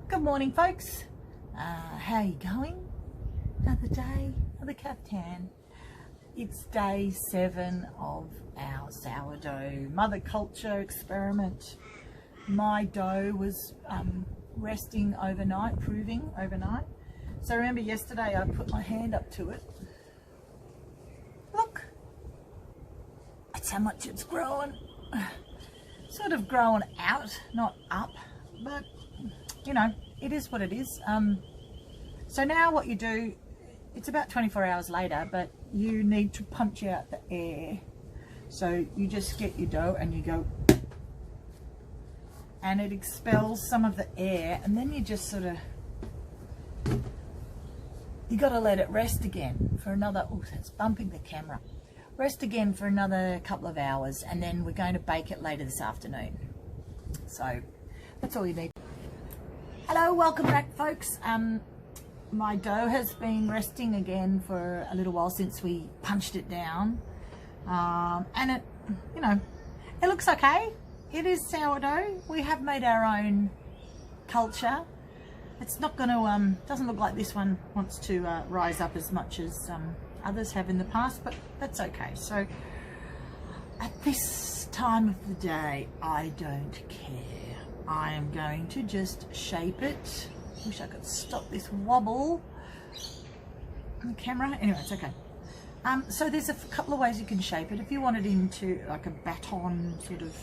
Good morning, folks. How are you going? Another day, another caftan. It's day 7 of our sourdough mother culture experiment. My dough was resting overnight, proving overnight. So remember yesterday I put my hand up to it. Look, that's how much it's grown. Sort of grown out, not up, but you know, it is what it is. So now what you do, it's about 24 hours later, but you need to punch out the air. So you just get your dough and you go, and it expels some of the air, and then you just sort of, you got to let it rest again for another, oh, it's bumping the camera. Rest again for another couple of hours, and then we're going to bake it later this afternoon. So that's all you need. Hello, welcome back, folks. My dough has been resting again for a little while since we punched it down, and it, you know, it looks okay. It is sourdough. We have made our own culture. It's not going to, doesn't look like this one wants to rise up as much as others have in the past, but that's okay. So at this time of the day, I don't care. I am going to just shape it. Wish I could stop this wobble on the camera. Anyway, it's okay. So there's a couple of ways you can shape it. If you want it into like a baton sort of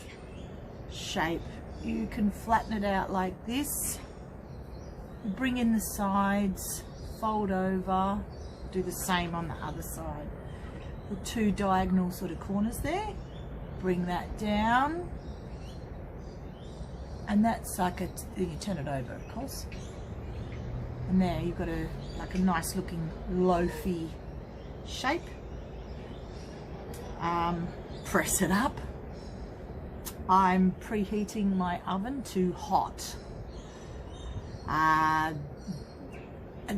shape, you can flatten it out like this. Bring in the sides, fold over, do the same on the other side. The two diagonal sort of corners there, bring that down. And that's like a, you turn it over, of course. And there you've got a like a nice looking loafy shape. Press it up. I'm preheating my oven to hot. At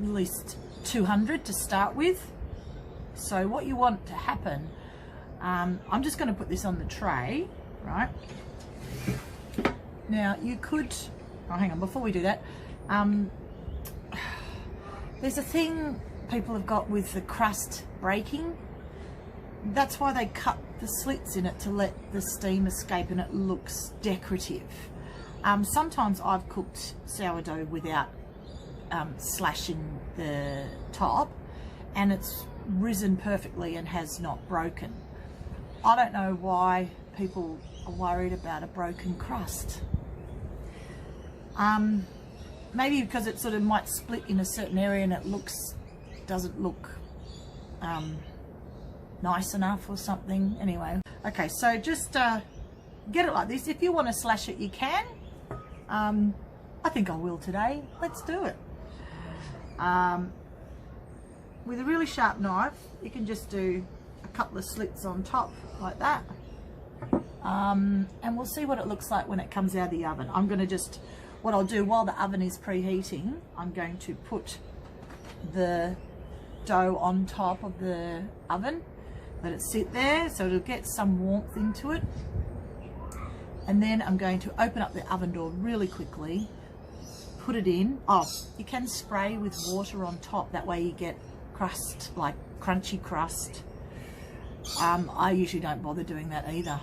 least 200 to start with. So what you want to happen, I'm just going to put this on the tray, right? Now you could, oh hang on, before we do that, there's a thing people have got with the crust breaking. That's why they cut the slits in it, to let the steam escape, and it looks decorative. Sometimes I've cooked sourdough without slashing the top, and it's risen perfectly and has not broken. I don't know why people are worried about a broken crust. Maybe because it sort of might split in a certain area and it doesn't look nice enough or something. Anyway, okay, so just get it like this. If you want to slash it, you can. I think I will today. Let's do it. With a really sharp knife, you can just do a couple of slits on top like that. And we'll see what it looks like when it comes out of the oven. I'm going to just, what I'll do while the oven is preheating, I'm going to put the dough on top of the oven, let it sit there so it'll get some warmth into it. And then I'm going to open up the oven door really quickly, put it in. Oh, you can spray with water on top, that way you get crust, like crunchy crust. I usually don't bother doing that either.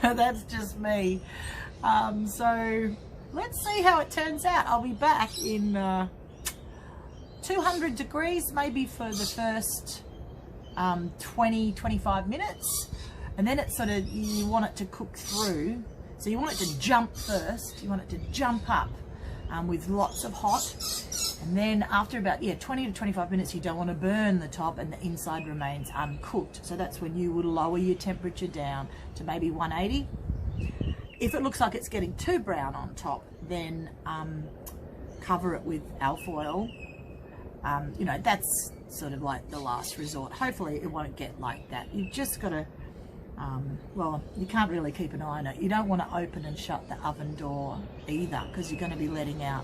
That's just me. So let's see how it turns out. I'll be back in 200 degrees maybe for the first 20-25 minutes, and then it's sort of, you want it to cook through, so you want it to jump first, you want it to jump up with lots of hot, and then after about 20 to 25 minutes you don't want to burn the top and the inside remains uncooked, so that's when you would lower your temperature down to maybe 180. If it looks like it's getting too brown on top, then cover it with alfoil. You know, that's sort of like the last resort. Hopefully it won't get like that. You've just got to, well, you can't really keep an eye on it. You don't want to open and shut the oven door either, because you're going to be letting out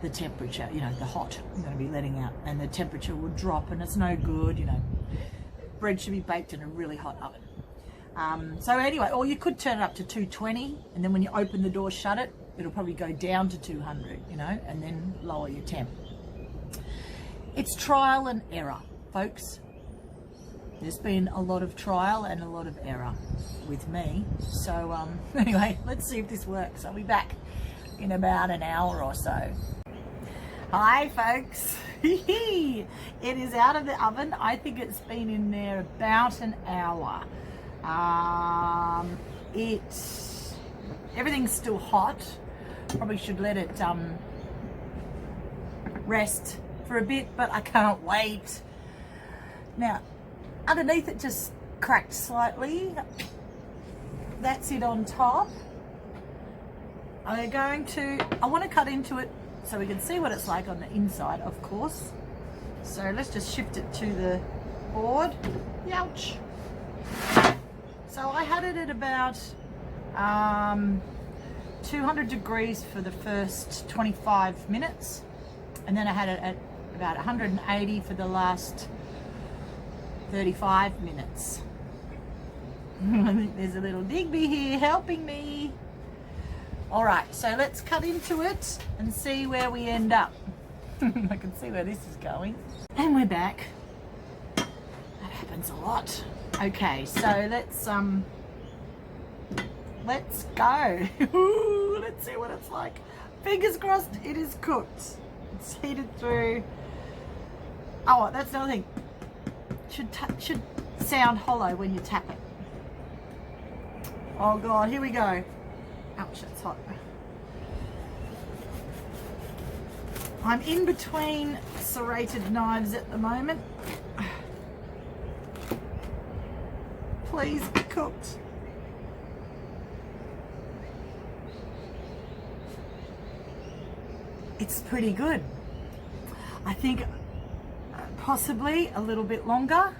the temperature, you know, the hot, you're going to be letting out, and the temperature will drop, and it's no good, you know. Bread should be baked in a really hot oven. So anyway, or you could turn it up to 220, and then when you open the door, shut it, it'll probably go down to 200, you know, and then lower your temp. It's trial and error, folks. There's been a lot of trial and a lot of error with me. So anyway, let's see if this works. I'll be back in about an hour or so. Hi folks. It is out of the oven. I think it's been in there about an hour. Everything's still hot. Probably should let it rest for a bit, but I can't wait. Now, underneath it just cracked slightly. That's it on top. I want to cut into it so we can see what it's like on the inside, of course. So let's just shift it to the board. Youch. So I had it at about 200 degrees for the first 25 minutes, and then I had it at about 180 for the last 35 minutes. I think there's a little Digby here helping me. All right, so let's cut into it and see where we end up. I can see where this is going. And we're back. That happens a lot. Okay, so let's go. Let's see what it's like. Fingers crossed it is cooked. It's heated through. Oh, that's another thing. Should sound hollow when you tap it. Oh God, here we go. Ouch, that's hot. I'm in between serrated knives at the moment. Please be cooked. It's pretty good. I think possibly a little bit longer.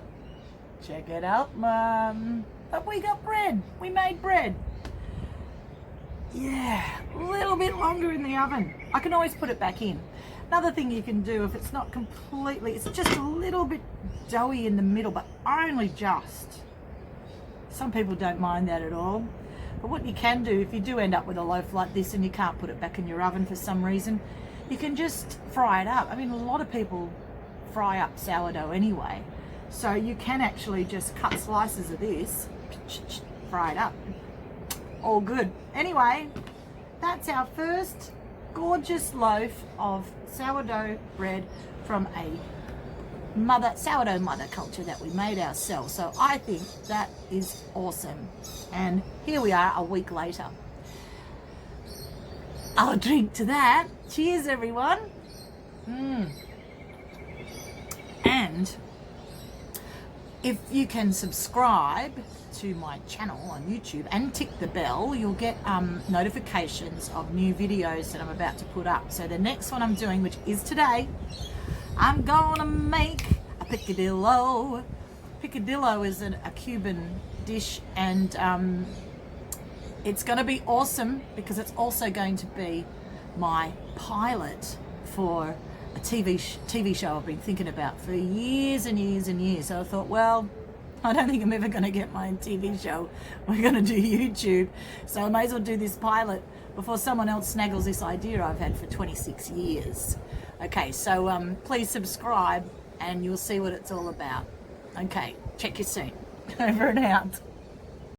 Check it out, Mum. But we got bread. We made bread. Yeah, a little bit longer in the oven. I can always put it back in. Another thing you can do if it's not completely, it's just a little bit doughy in the middle, but only just. Some people don't mind that at all. But what you can do, if you do end up with a loaf like this and you can't put it back in your oven for some reason, you can just fry it up. I mean, a lot of people fry up sourdough anyway. So you can actually just cut slices of this, fry it up. All good. Anyway, that's our first gorgeous loaf of sourdough bread from a sourdough mother culture that we made ourselves. So I think that is awesome. And here we are a week later. I'll drink to that. Cheers, everyone. And if you can subscribe to my channel on YouTube and tick the bell, you'll get notifications of new videos that I'm about to put up. So the next one I'm doing, which is today, I'm gonna make a picadillo. Picadillo is a Cuban dish, and it's gonna be awesome because it's also going to be my pilot for a TV show I've been thinking about for years and years and years. So I thought, well, I don't think I'm ever going to get my own TV show. We're going to do YouTube. So I may as well do this pilot before someone else snaggles this idea I've had for 26 years. Okay, so please subscribe and you'll see what it's all about. Okay, check you soon. Over and out.